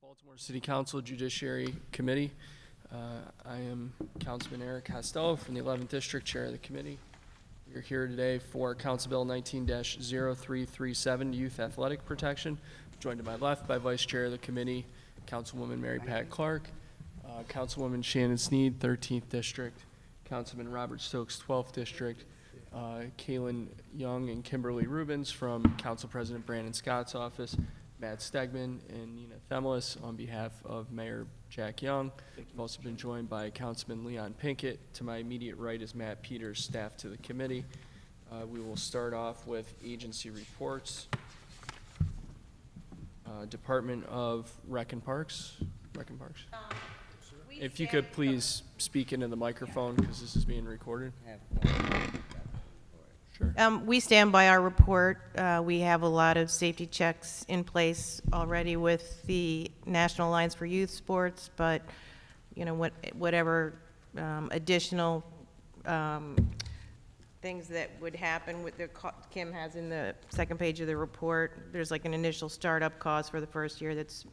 Baltimore City Council Judiciary Committee. I am Councilman Eric Costello from the 11th District, Chair of the committee. We are here today for Council Bill 19-0337, Youth Athletic Protection. Joined to my left by Vice Chair of the committee, Councilwoman Mary Pat Clark, Councilwoman Shannon Sneed, 13th District, Councilman Robert Stokes, 12th District, Kaylin Young and Kimberly Rubens from Council President Brandon Scott's office, Matt Stegman and Nina Themelis on behalf of Mayor Jack Young. We've also been joined by Councilman Leon Pinkett. To my immediate right is Matt Peters, staff to the committee. We will start off with agency reports. Department of Rec and Parks. If you could please speak into the microphone because this is being recorded. Sure. We stand by our report. We have a lot of safety checks in place already with the National Alliance for Youth Sports, but you know, whatever additional things that would happen with Kim has in the second page of the report. There's like an initial startup cost for the first year that's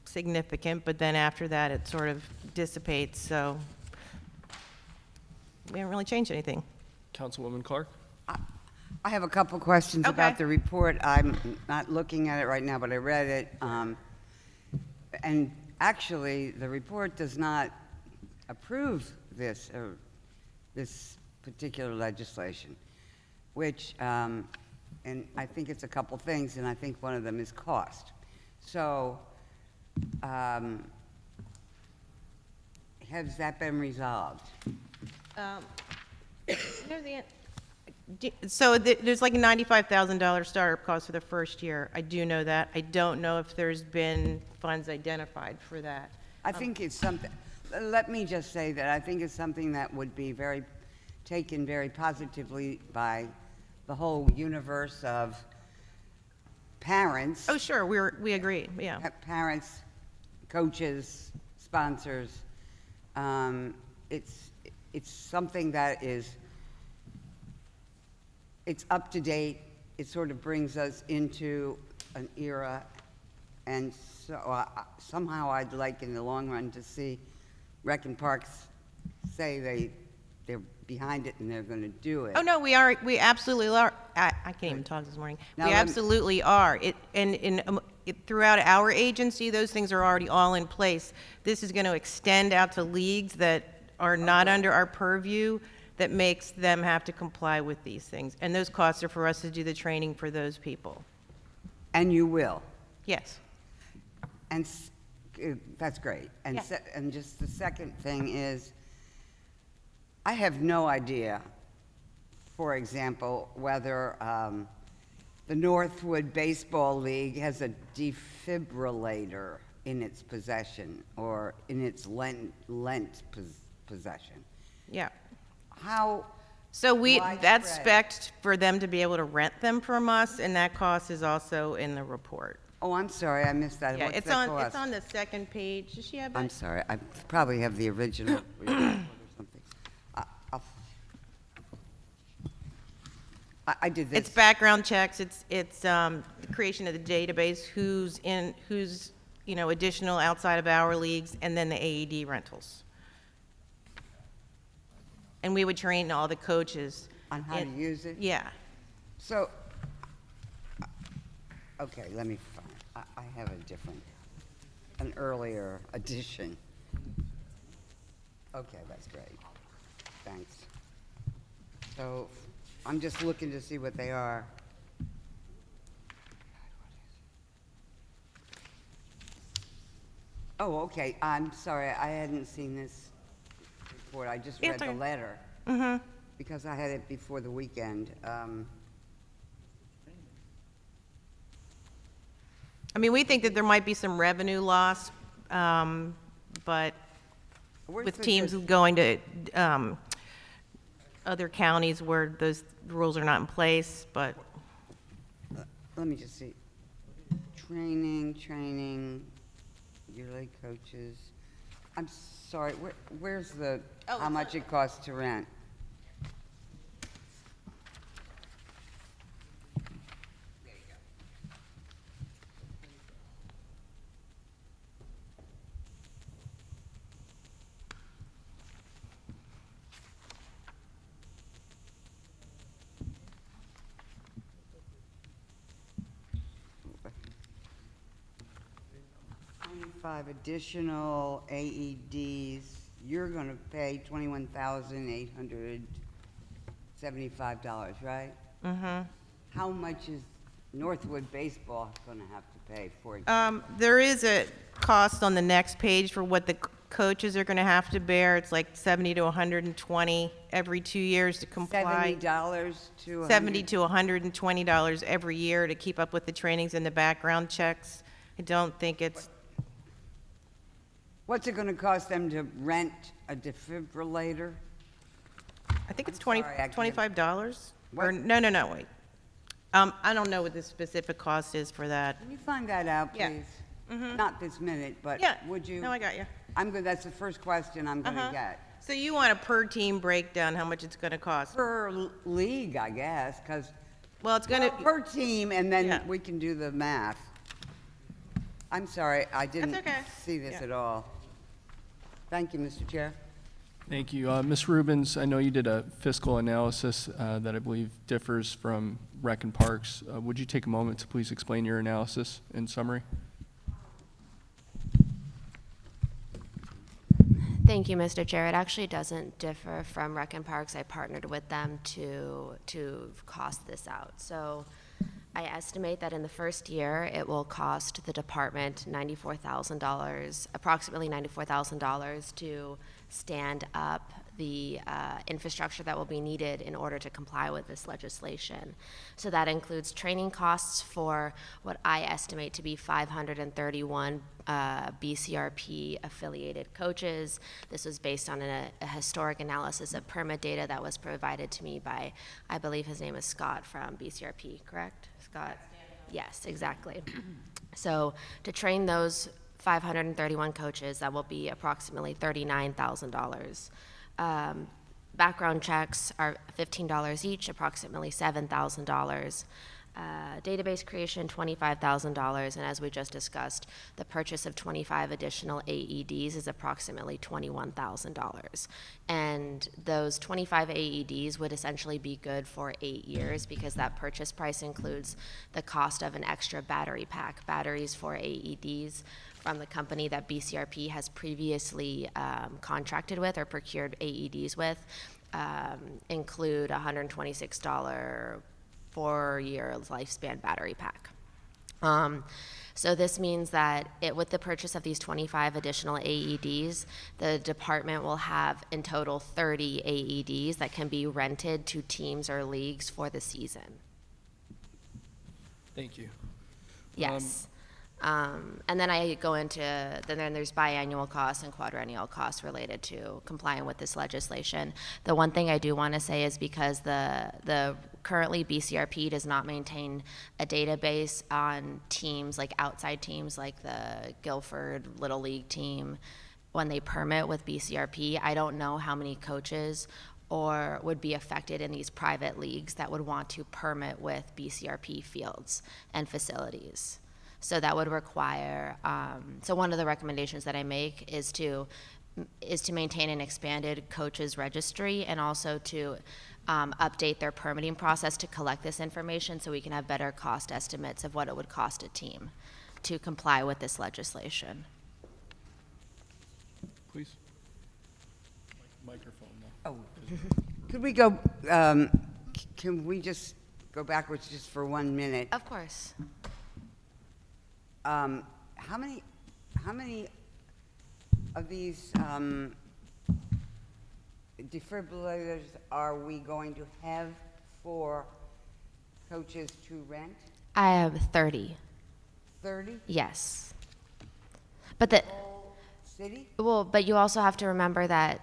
significant, but then after that it sort of dissipates, so we haven't really changed anything. Councilwoman Clark. I have a couple questions about the report. I'm not looking at it right now, but I read it. And actually, the report does not approve this particular legislation, which, and I think it's a couple things, and I think one of them is cost. So, has that been resolved? So there's like a $95,000 startup cost for the first year. I do know that. I don't know if there's been funds identified for that. I think it's something, let me just say that I think it's something that would be taken very positively by the whole universe of parents. Oh, sure, we agree, yeah. Parents, coaches, sponsors. It's something that it's up to date. It sort of brings us into an era, and so somehow I'd like in the long run to see Rec and Parks say they're behind it and they're going to do it. Oh, no, we absolutely are. I can't even talk this morning. We absolutely are. Throughout our agency, those things are already all in place. This is going to extend out to leagues that are not under our purview, that makes them have to comply with these things. And those costs are for us to do the training for those people. And you will? Yes. And that's great. And, Yeah. And just the second thing is, I have no idea, for example, whether the Northwood Baseball League has a defibrillator in its possession or in its lent possession. Yeah. How So that's widespread? spec'd for them to be able to rent them from us, and that cost is also in the report. Oh, I'm sorry, I missed that. Yeah, What's it's that on, cost? it's on the second page. Does she have that? I'm sorry, I probably have the original report or something. I did this. It's background checks, it's the creation of the database, who's additional outside of our leagues, and then the AED rentals. And we would train all the coaches. On how to use it? Yeah. So, okay, let me find, I have an earlier edition. Okay, that's great. Thanks. So, I'm just looking to see what they are. Oh, okay, I'm sorry, I hadn't seen this report, I just read It's the okay. letter. Mm-hmm. Because I had it before the weekend. I mean, we think that there might be some revenue loss, but with teams going to other counties where those rules are not in place, but Let me just see. Training, yearly coaches. I'm sorry, where's the, how much it costs to rent? 25 additional AEDs, you're going to pay $21,875, right? Mm-hmm. How much is Northwood Baseball going to have to pay for it? There is a cost on the next page for what the coaches are going to have to bear. It's like 70 to 120 every 2 years to comply. $70 to 70 to 120 every year to keep up with the trainings and the background checks. I don't think it's, What's it going to cost them to rent a defibrillator? I think it's I'm sorry, I can't- $25. Or, What? no, wait. I don't know what the specific cost is for that. Can you find that out, Yeah. please? Mhm. Not this minute, but Yeah. would you? No, I got you. I'm good, that's the first question I'm going to Uh-huh. get. So you want a per team breakdown, how much it's going to cost? Per league, I guess, because, Well, it's going to, per team, and Yeah. then we can do the math. I'm sorry, I didn't okay. see this Yeah. at all. Thank you, Mr. Chair. Thank you. Ms. Rubens, I know you did a fiscal analysis that I believe differs from Rec and Parks. Would you take a moment to please explain your analysis in summary? Thank you, Mr. Chair. It actually doesn't differ from Rec and Parks. I partnered with them to cost this out. So I estimate that in the first year, it will cost the department $94,000, approximately $94,000 to stand up the infrastructure that will be needed in order to comply with this legislation. So that includes training costs for what I estimate to be 531 BCRP affiliated coaches. This was based on a historic analysis of permit data that was provided to me by, I believe his name is Scott from BCRP, correct? Scott? Yes, exactly. So to train those 531 coaches, that will be approximately $39,000. Background checks are $15 each, approximately $7,000. Database creation, $25,000, and as we just discussed, the purchase of 25 additional AEDs is approximately $21,000. And those 25 AEDs would essentially be good for 8 years because that purchase price includes the cost of an extra battery pack. Batteries for AEDs from the company that BCRP has previously contracted with or procured AEDs with include $126 4-year lifespan battery pack. So this means that with the purchase of these 25 additional AEDs, the department will have in total 30 AEDs that can be rented to teams or leagues for the season. Thank you. Yes. And then I go into, then there's biannual costs and quadrennial costs related to complying with this legislation. The one thing I do want to say is because the currently BCRP does not maintain a database on teams, like outside teams, like the Guilford Little League team, when they permit with BCRP, I don't know how many coaches or would be affected in these private leagues that would want to permit with BCRP fields and facilities. So that would require, so one of the recommendations that I make is to maintain an expanded coaches registry and also to update their permitting process to collect this information so we can have better cost estimates of what it would cost a team to comply with this legislation. Please. Microphone now. Oh, could we go, can we just go backwards just for 1 minute? Of course. How many of these defibrillators are we going to have for coaches to rent? I have 30. 30? Yes. But the Whole city? well, but you also have to remember that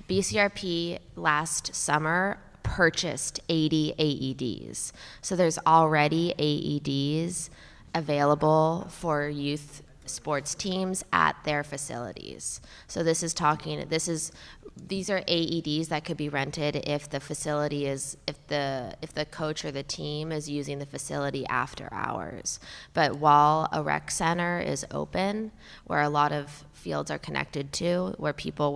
BCRP last summer purchased 80 AEDs. So there's already AEDs available for youth sports teams at their facilities. So these are AEDs that could be rented if the facility is, if the coach or the team is using the facility after hours. But while a rec center is open, where a lot of fields are connected to, where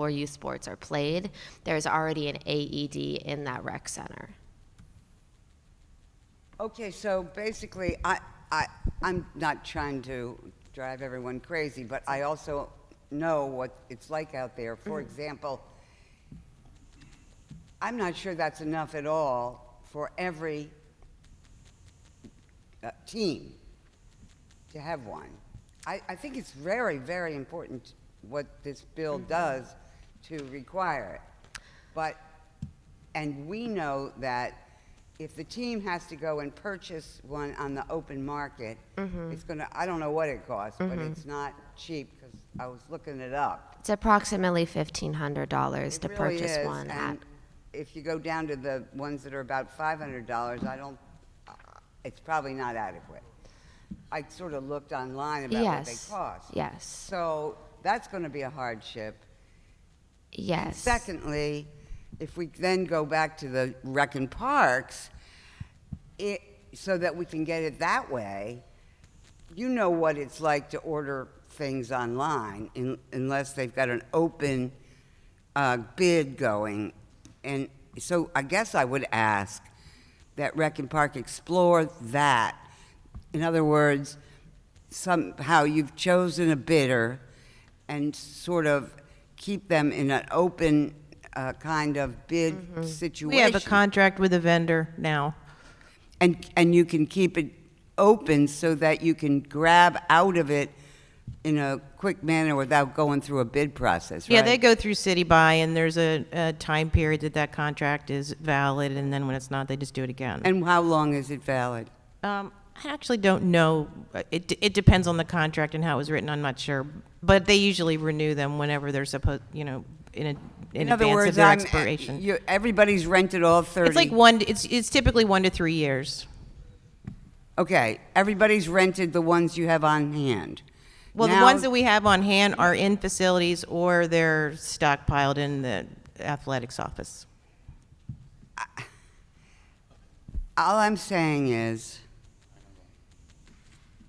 youth sports are played, there's already an AED in that rec center. Okay, so basically, I'm not trying to drive everyone crazy, but I also know what it's like out there. For example, I'm not sure that's enough at all for every team to have one. I think it's very, very important what this bill does to require it. And we know that if the team has to go and purchase one on the open market, it's gonna, I don't know what it costs, but it's not cheap, because I was looking it up. It's approximately $1,500 to It really purchase is, one at. and if you go down to the ones that are about $500, it's probably not adequate. I sort of looked online about what they Yes. cost. Yes. So that's going to be a hardship. And Yes. secondly, if we then go back to the rec and parks, so that we can get it that way, you know what it's like to order things online unless they've got an open bid going. And so I guess I would ask that Rec and Park explore that. In other words, somehow you've chosen a bidder and sort of keep them in an open kind of bid situation. We have a contract with a vendor now. And you can keep it open so that you can grab out of it in a quick manner without going through a bid process, right? Yeah, they go through city buy, and there's a time period that contract is valid, and then when it's not, they just do it again. And how long is it valid? I actually don't know. It depends on the contract and how it was written. I'm not sure, but they usually renew them whenever they're supposed, in In other advance words, of their expiration. everybody's rented all 30. It's like it's typically 1 to 3 years. Okay, everybody's rented the ones you have on hand. Well, the Now- ones that we have on hand are in facilities or they're stockpiled in the athletics office. All I'm saying is,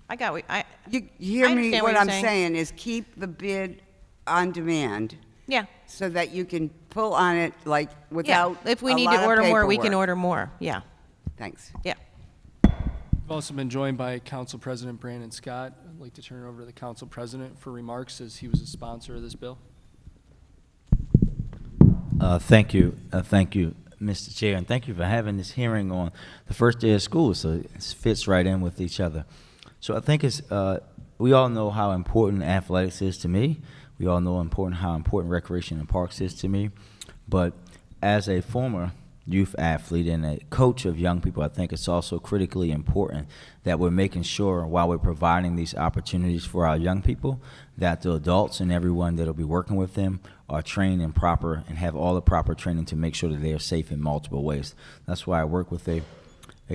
I got what you hear I me, understand what what I'm you're saying. saying is keep the bid on demand yeah. so that you can pull on it like Yeah. without If we a need lot to of order more, we can paperwork. order more. Yeah. Thanks. Yeah. We've also been joined by Council President Brandon Scott. I'd like to turn it over to the Council President for remarks, as he was a sponsor of this bill. Thank you, Mr. Chair, and thank you for having this hearing on the first day of school, so it fits right in with each other. So I think we all know how important athletics is to me. We all know how important recreation and parks is to me. But as a former youth athlete and a coach of young people, I think it's also critically important that we're making sure, while we're providing these opportunities for our young people, that the adults and everyone that will be working with them are trained and proper and have all the proper training to make sure that they are safe in multiple ways. That's why I work with a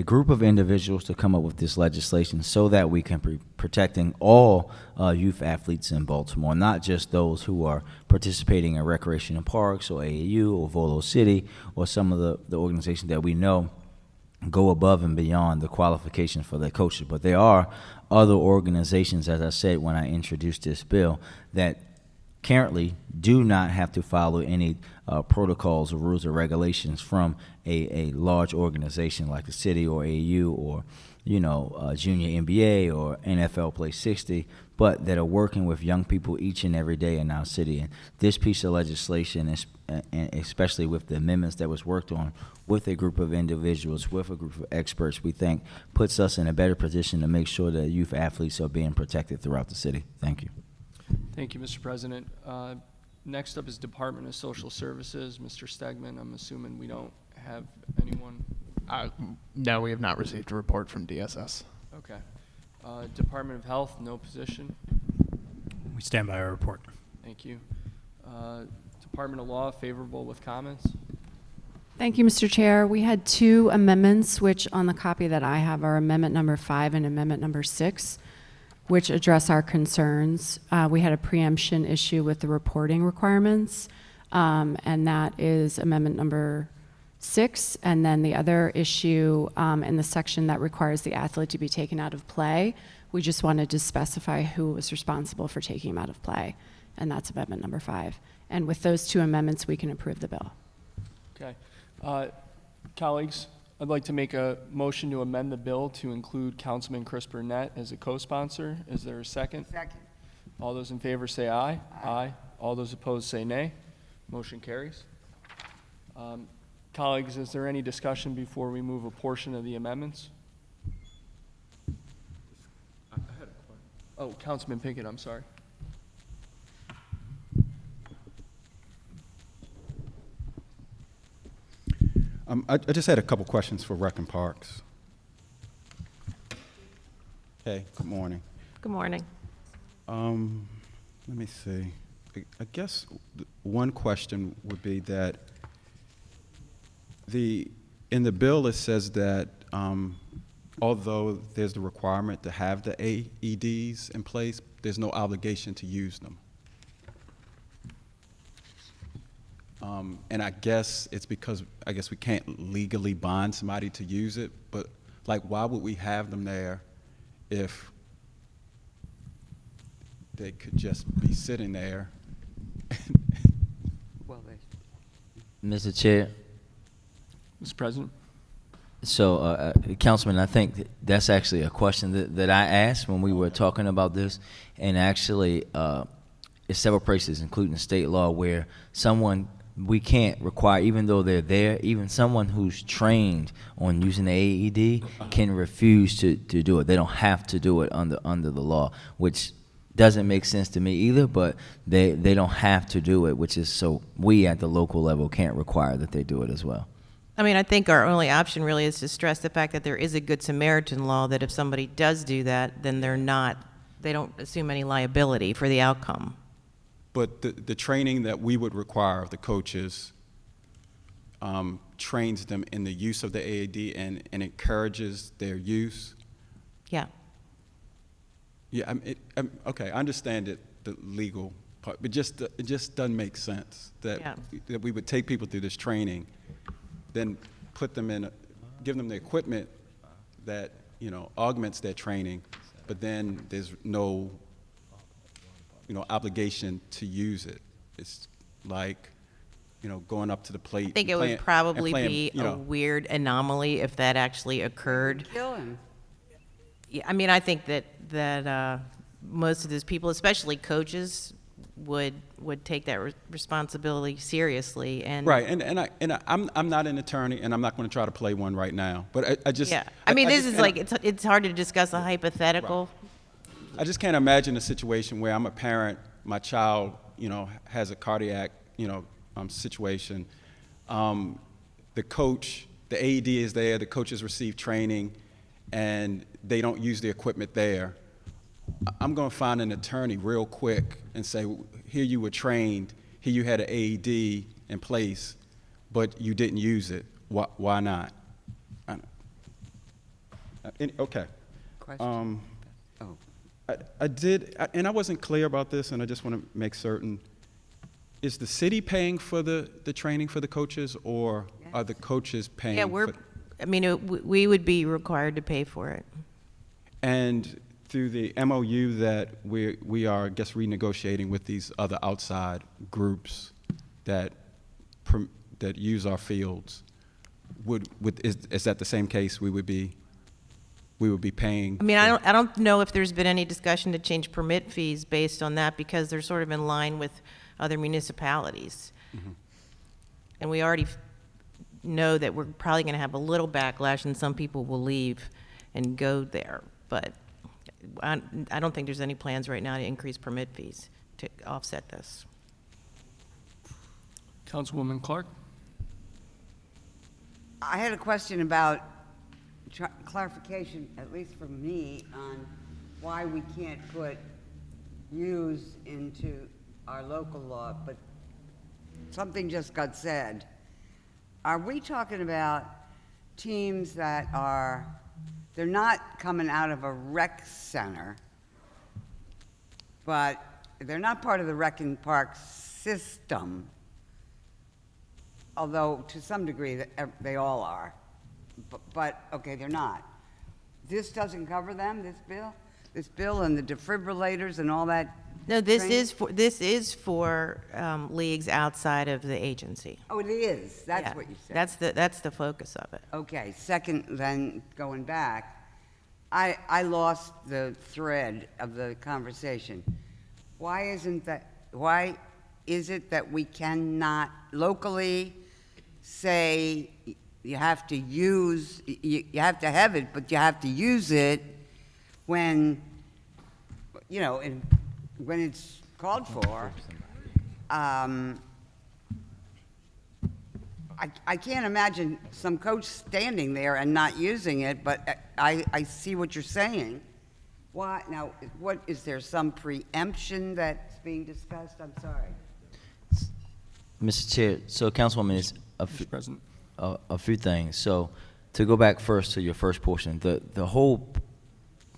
group of individuals to come up with this legislation so that we can be protecting all youth athletes in Baltimore, not just those who are participating in recreation and parks or AAU or Volo City or some of the organizations that we know go above and beyond the qualifications for their coaches. But there are other organizations, as I said when I introduced this bill, that currently do not have to follow any protocols or rules or regulations from a large organization like the city or AU or junior NBA or NFL Play 60, but that are working with young people each and every day in our city. And this piece of legislation, and especially with the amendments that was worked on with a group of individuals, with a group of experts, we think puts us in a better position to make sure that youth athletes are being protected throughout the city. Thank you. Thank you, Mr. President. Next up is Department of Social Services. Mr. Stegman, I'm assuming we don't have anyone. No, we have not received a report from DSS. Okay. Department of Health, no position. We stand by our report. Thank you. Department of Law, favorable with comments. Thank you, Mr. Chair. We had 2 amendments, which on the copy that I have are Amendment Number 5 and Amendment Number 6, which address our concerns. We had a preemption issue with the reporting requirements, and that is Amendment Number 6. And then the other issue in the section that requires the athlete to be taken out of play, we just wanted to specify who was responsible for taking him out of play, and that's Amendment Number 5. And with those 2 amendments, we can approve the bill. Okay. Colleagues, I'd like to make a motion to amend the bill to include Councilman Chris Burnett as a co-sponsor. Is there a second? Second. All those in favor say aye. Aye. All those opposed say nay. Motion carries. Colleagues, is there any discussion before we move a portion of the amendments? Oh, Councilman Pinkett, I'm sorry. I just had a couple questions for Rec and Parks. Hey, good morning. Good morning. Let me see. I guess one question would be that in the bill it says that although there's the requirement to have the AEDs in place, there's no obligation to use them. And I guess it's because I guess we can't legally bind somebody to use it, but like why would we have them there if they could just be sitting there? Well, Mr. Chair, Mr. President? so Councilman, I think that's actually a question that I asked when we were talking about this, and actually it's several places, including the state law, where we can't require, even though they're there, even someone who's trained on using the AED can refuse to do it. They don't have to do it under the law, which doesn't make sense to me either, but they don't have to do it, which is so we at the local level can't require that they do it as well. I mean, I think our only option really is to stress the fact that there is a Good Samaritan law that if somebody does do that, then they don't assume any liability for the outcome. But the training that we would require of the coaches trains them in the use of the AED and encourages their use. Yeah. Yeah, okay, I understand the legal part, but it just doesn't make sense that we would take people through this training, then put them give them the equipment that augments their training, but then there's no obligation to use it. It's like going up to the plate. I think it would probably be a weird anomaly if that actually occurred. kill him. Yeah, I mean, I think that most of those people, especially coaches, would take that responsibility seriously. And Right, and I'm not an attorney, and I'm not going to try to play one right now. But I just yeah, I mean, it's hard to discuss a hypothetical. I just can't imagine a situation where I'm a parent, my child, has a cardiac, situation. The coach, the AED is there, the coaches receive training, and they don't use the equipment there. I'm going to find an attorney real quick and say, here you were trained, here you had an AED in place, but you didn't use it. Why not? Okay. Question. I did, and I wasn't clear about this, and I just want to make certain. Is the city paying for the training for the coaches, or are the coaches paying? Yeah, we would be required to pay for it. And through the MOU that we are, I guess, renegotiating with these other outside groups that use our fields, is that the same case? We would be paying. I mean, I don't know if there's been any discussion to change permit fees based on that, because they're sort of in line with other municipalities. Mm-hmm. And we already know that we're probably going to have a little backlash, and some people will leave and go there. But I don't think there's any plans right now to increase permit fees to offset this. Councilwoman Clark? I had a question about clarification, at least from me, on why we can't put use into our local law, but something just got said. Are we talking about teams that they're not coming out of a rec center, but they're not part of the rec and park system, although to some degree they all are. But okay, they're not. This doesn't cover them, this bill? This bill and the defibrillators and all that No, this training? is for leagues outside of the agency. Oh, it is, that's Yeah, what you said. That's the focus of it. Okay, second, then, going back, I lost the thread of the conversation. Why is it that we cannot locally say you have to use, you have to have it, but you have to use it when, you know, when it's called for? I can't imagine some coach standing there and not using it, but I see what you're saying. Why, now, what, is there some preemption that's being discussed? I'm sorry. Mr. Chair, so Councilwoman, it's Mr. President. a few things. So to go back first to your first portion, the whole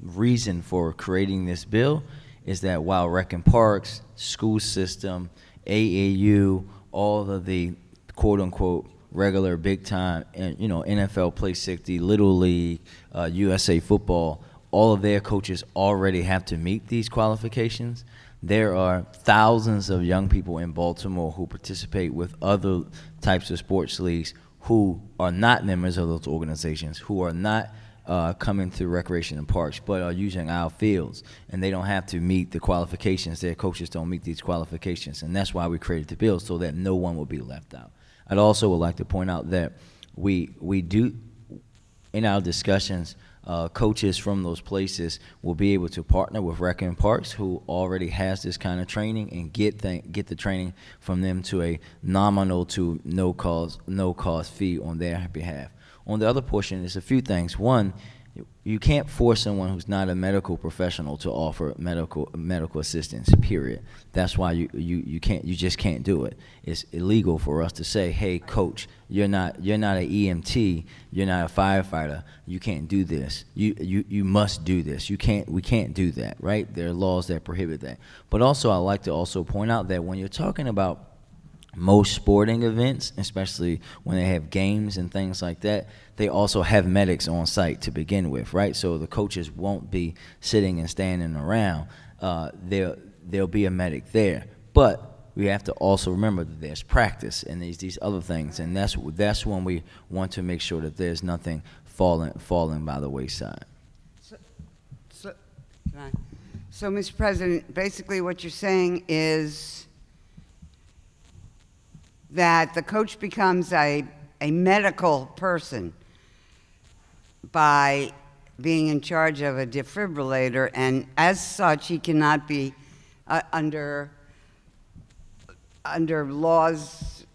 reason for creating this bill is that while Rec and Parks, school system, AAU, all of the quote-unquote regular big-time, and NFL Play 60, Little League, USA Football, all of their coaches already have to meet these qualifications. There are thousands of young people in Baltimore who participate with other types of sports leagues who are not members of those organizations, who are not coming to recreation and parks, but are using our fields, and they don't have to meet the qualifications. Their coaches don't meet these qualifications, and that's why we created the bill, so that no one will be left out. I'd also would like to point out that we do, in our discussions, coaches from those places will be able to partner with Rec and Parks, who already has this kind of training, and get the training from them to a nominal to no cost fee on their behalf. On the other portion, there's a few things. One, you can't force someone who's not a medical professional to offer medical assistance. Period. That's why you just can't do it. It's illegal for us to say, hey, coach, you're not an EMT, you're not a firefighter, you can't do this. You must do this. We can't do that, right? There are laws that prohibit that. But also, I like to also point out that when you're talking about most sporting events, especially when they have games and things like that, they also have medics on site to begin with, right? So the coaches won't be sitting and standing around. There'll be a medic there. But we have to also remember that there's practice and these other things, and that's when we want to make sure that there's nothing falling by the wayside. So, Mr. President, basically what you're saying is that the coach becomes a medical person by being in charge of a defibrillator, and as such, he cannot be under laws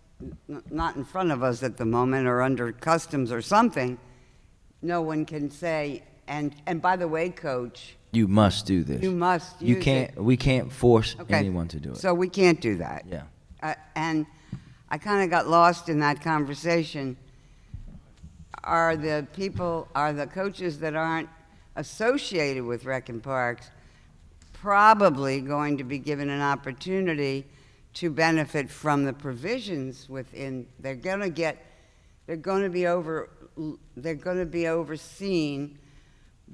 not in front of us at the moment, or under customs or something. No one can say, and by the way, coach, You must do this. you must use You can't. it. We can't force Okay. anyone to do it. So we can't do that. Yeah. And I kind of got lost in that conversation. Are the coaches that aren't associated with Rec and Parks probably going to be given an opportunity to benefit from the provisions within? They're going to be overseen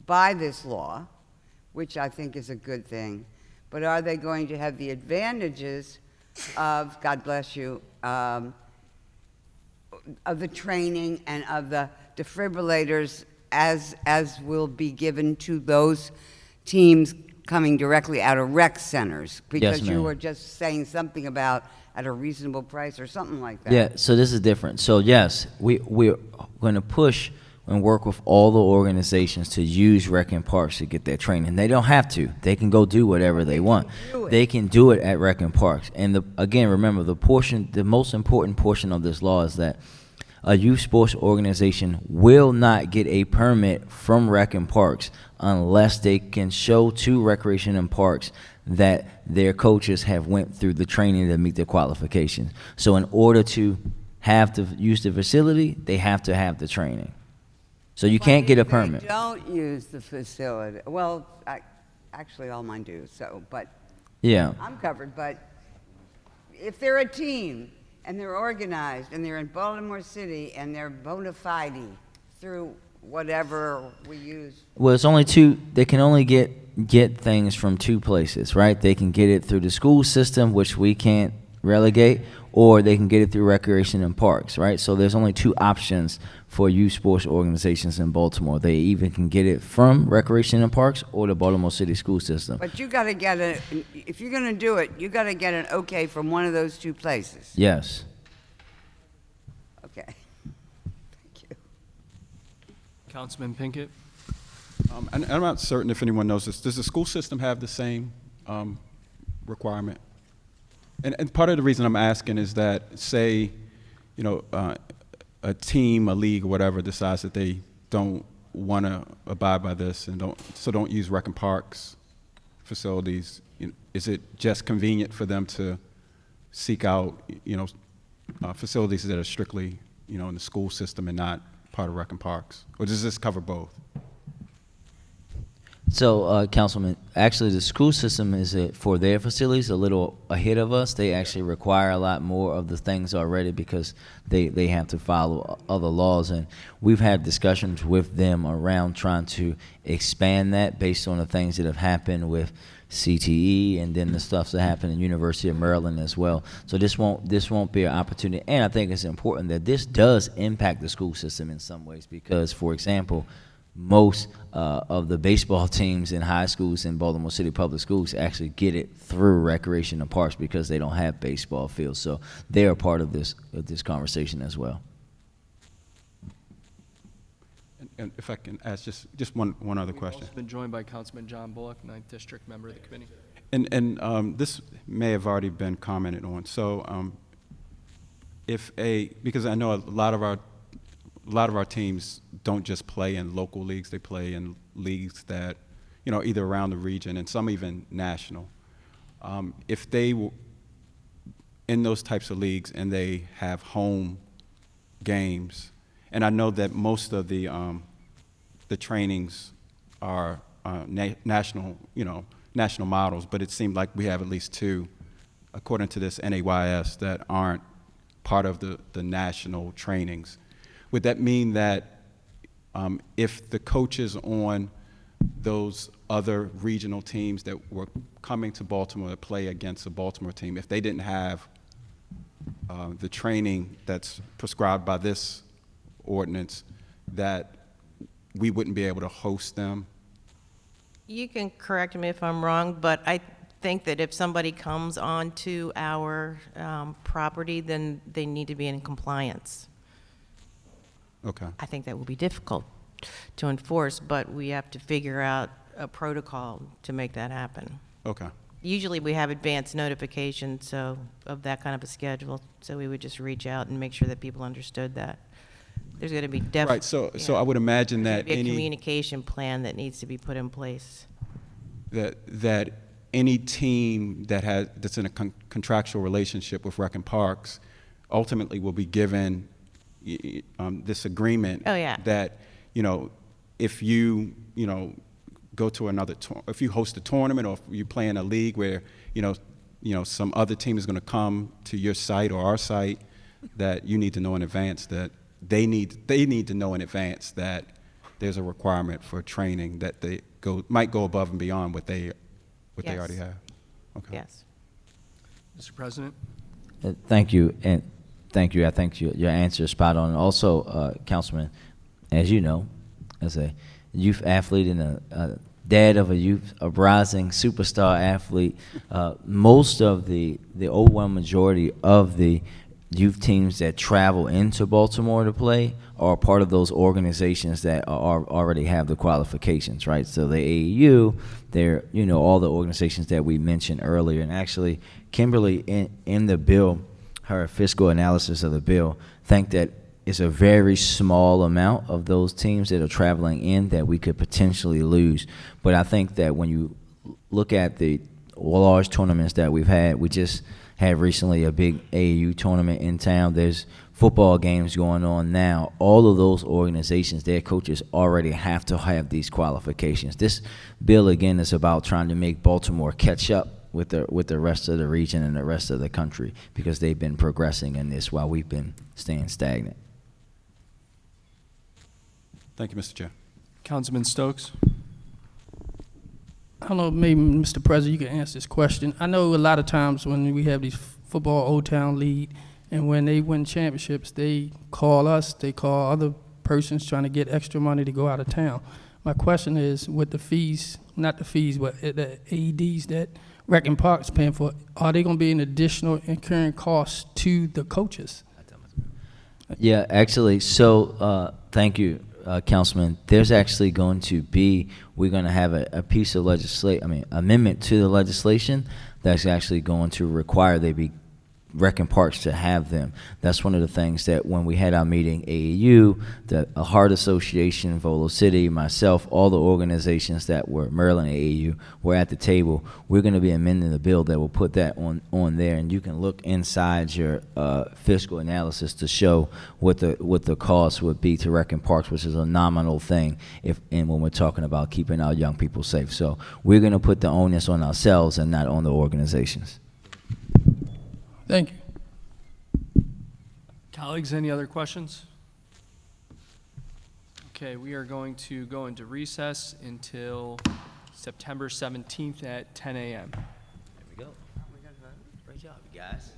by this law, which I think is a good thing. But are they going to have the advantages of, God bless you, of the training and of the defibrillators as will be given to those teams coming directly out of rec centers? Because you ma'am. were just saying something about at a reasonable price or something like that. Yeah, so this is different. So yes, we're going to push and work with all the organizations to use Rec and Parks to get their training. They don't have to. They can go do whatever they want. They can do it at Rec and Parks. And again, remember, the most important portion of this law is that a youth sports organization will not get a permit from Rec and Parks unless they can show to Recreation and Parks that their coaches have went through the training to meet their qualifications. So in order to have to use the facility, they have to have the training. So you can't get a permit. They don't use the facility. Well, actually, all mine do. So, but Yeah. I'm covered. But if they're a team and they're organized and they're in Baltimore City and they're bona fide through whatever we use. Well, it's only two. They can only get get things from two places, right? They can get it through the school system, which we can't relegate, or they can get it through recreation and parks, right? So there's only two options for youth sports organizations in Baltimore. They either can get it from recreation and parks or the Baltimore City school system. But you got to get if you're going to do it, you got to get an okay from one of those two places. Yes. Okay. Thank you. Councilman Pinkett? And I'm not certain if anyone knows this. Does the school system have the same requirement? And part of the reason I'm asking is that, say, you know, a team, a league, or whatever decides that they don't want to abide by this and don't use rec and parks facilities. Is it just convenient for them to seek out, facilities that are strictly, in the school system and not part of rec and parks, or does this cover both? So, Councilman, actually, the school system is for their facilities a little ahead of us. They actually require a lot more of the things already because they have to follow other laws. And we've had discussions with them around trying to expand that based on the things that have happened with CTE and then the stuff that happened in University of Maryland as well. So this won't be an opportunity. And I think it's important that this does impact the school system in some ways because, for example, most of the baseball teams in high schools in Baltimore City Public Schools actually get it through recreation and parks because they don't have baseball fields. So they are part of this conversation as well. And if I can ask just one other question. We've also been joined by Councilman John Bullock, 9th District, member of the committee. And this may have already been commented on. So because I know a lot of our teams don't just play in local leagues, they play in leagues that, either around the region and some even national. If they were in those types of leagues and they have home games, and I know that most of the trainings are national models, but it seemed like we have at least two, according to this NAYS, that aren't part of the national trainings. Would that mean that if the coaches on those other regional teams that were coming to Baltimore to play against a Baltimore team, if they didn't have the training that's prescribed by this ordinance, that we wouldn't be able to host them? You can correct me if I'm wrong, but I think that if somebody comes onto our property, then they need to be in compliance. Okay. I think that will be difficult to enforce, but we have to figure out a protocol to make that happen. Okay. Usually we have advance notification of that kind of a schedule, so we would just reach out and make sure that people understood that. There's going to be Right. So I would imagine that a communication plan that needs to be put in place. that any team that's in a contractual relationship with Rec and Parks ultimately will be given this agreement. Oh, yeah. That if you go to if you host a tournament or if you play in a league where some other team is going to come to your site or our site, that you need to know in advance that they need to know in advance that there's a requirement for training that they might go above and beyond what they Yes. already have. Okay. Yes. Mr. President? Thank you, and thank you. I think your answer is spot on. Also, Councilman, as you know, as a youth athlete and a dad of a rising superstar athlete, most of the overwhelming majority of the youth teams that travel into Baltimore to play are part of those organizations that already have the qualifications, right? So the AAU, they're, all the organizations that we mentioned earlier. And actually, Kimberly, in the bill, her fiscal analysis of the bill, think that it's a very small amount of those teams that are traveling in that we could potentially lose. But I think that when you look at the large tournaments that we've had, we just had recently a big AAU tournament in town. There's football games going on now. All of those organizations, their coaches already have to have these qualifications. This bill, again, is about trying to make Baltimore catch up with the rest of the region and the rest of the country because they've been progressing in this while we've been staying stagnant. Thank you, Mr. Chair. Councilman Stokes? don't know, maybe Mr. President, you can answer this question. I know a lot of times when we have these football Old Town League, and when they win championships, they call us, they call other persons trying to get extra money to go out of town. My question is, with the fees, not the fees, but the AEDs that Rec and Parks paying for, are they going to be an additional incurring cost to the coaches? Yeah, actually, so thank you, Councilman. There's actually going to be, we're going to have a piece of amendment to the legislation that's actually going to require they be Rec and Parks to have them. That's one of the things that when we had our meeting, AAU, the Heart Association, Volo City, myself, all the organizations that were Maryland AAU were at the table. We're going to be amending the bill that will put that on there, and you can look inside your fiscal analysis to show what the cost would be to Rec and Parks, which is a nominal thing when we're talking about keeping our young people safe. So we're going to put the onus on ourselves and not on the organizations. Thank you. Colleagues, any other questions? Okay, we are going to go into recess until September 17th at 10 a.m. There we go. Great job, you guys.